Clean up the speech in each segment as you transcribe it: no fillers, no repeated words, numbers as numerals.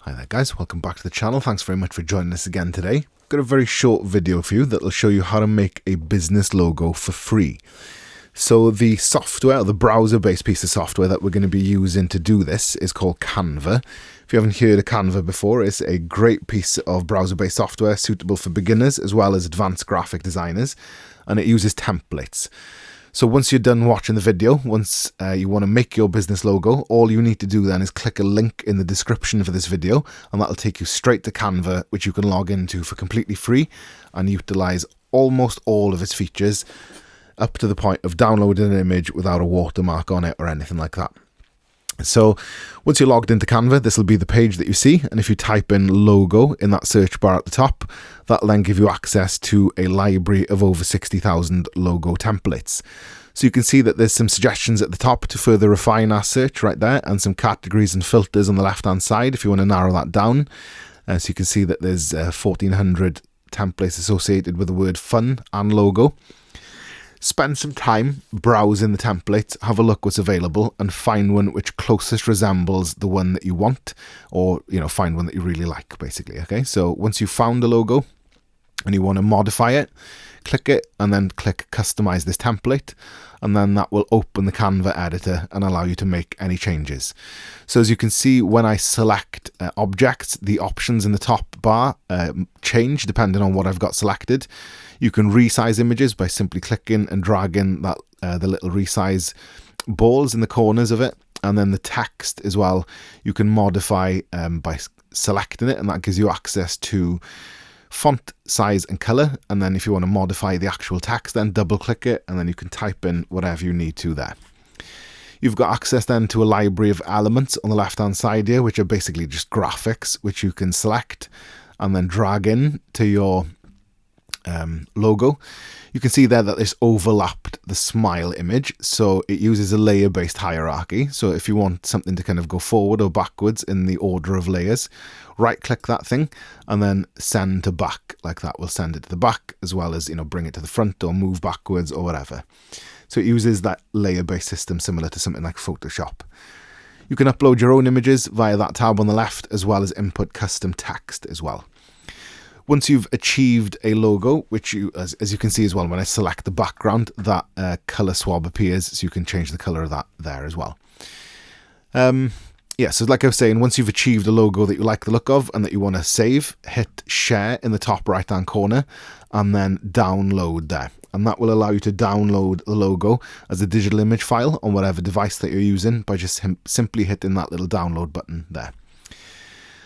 Hi there guys, welcome back to the channel. Thanks very much for joining us again today. I've got a very short video for you that will show you how to make a business logo for free. So the software, the browser-based piece of software that we're going to be using to do this is called Canva. If you haven't heard of Canva before, it's a great piece of browser-based software suitable for beginners as well as advanced graphic designers, and it uses templates. So once you're done watching the video, once you want to make your business logo, all you need to do then is click a link in the description for this video, and that'll take you straight to Canva, which you can log into for completely free and utilize almost all of its features up to the point of downloading an image without a watermark on it or anything like that. So once you're logged into Canva, this will be the page that you see, and if you type in logo in that search bar at the top, that'll then give you access to a library of over 60,000 logo templates. So you can see that there's some suggestions at the top to further refine our search right there, and some categories and filters on the left hand side if you want to narrow that down. So you can see that there's 1,400 templates associated with the word fun and logo. Spend some time browsing the templates, have a look what's available, and find one which closest resembles the one that you want, or find one that you really like, basically. Okay, so once you've found a logo and you want to modify it, click it and then click customize this template, and then that will open the Canva editor and allow you to make any changes. So as you can see, when I select objects, the options in the top bar change depending on what I've got selected. You can resize images by simply clicking and dragging that the little resize balls in the corners of it, and then the text as well you can modify by selecting it, and that gives you access to font size and color. And then if you want to modify the actual text, then double click it and then you can type in whatever you need to there. You've got access then to a library of elements on the left hand side here, which are basically just graphics which you can select and then drag in to your logo. You can see there that this overlapped the smile image, so it uses a layer based hierarchy. So if you want something to kind of go forward or backwards in the order of layers, right click that thing and then send to back. Like that will send it to the back, as well as bring it to the front or move backwards or whatever. So it uses that layer based system similar to something like Photoshop. You can upload your own images via that tab on the left, as well as input custom text as well. Once you've achieved a logo, which as you can see as well, when I select the background, that color swab appears, so you can change the color of that there as well. Yeah, so like I was saying, once you've achieved a logo that you like the look of and that you want to save, hit share in the top right hand corner and then download there. And that will allow you to download the logo as a digital image file on whatever device that you're using by just simply hitting that little download button there.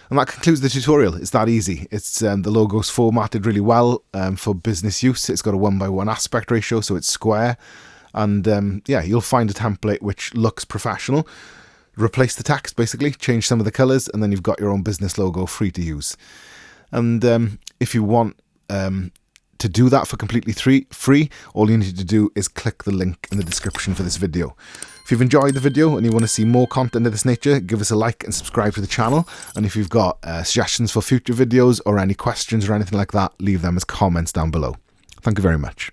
And that concludes the tutorial. It's that easy. It's the logo's formatted really well for business use. It's got a 1:1 aspect ratio, so it's square. And yeah, you'll find a template which looks professional. Replace the text, basically, change some of the colors, and then you've got your own business logo free to use. And if you want to do that for completely free, all you need to do is click the link in the description for this video. If you've enjoyed the video and you want to see more content of this nature, give us a like and subscribe to the channel. And if you've got suggestions for future videos or any questions or anything like that, leave them as comments down below. Thank you very much.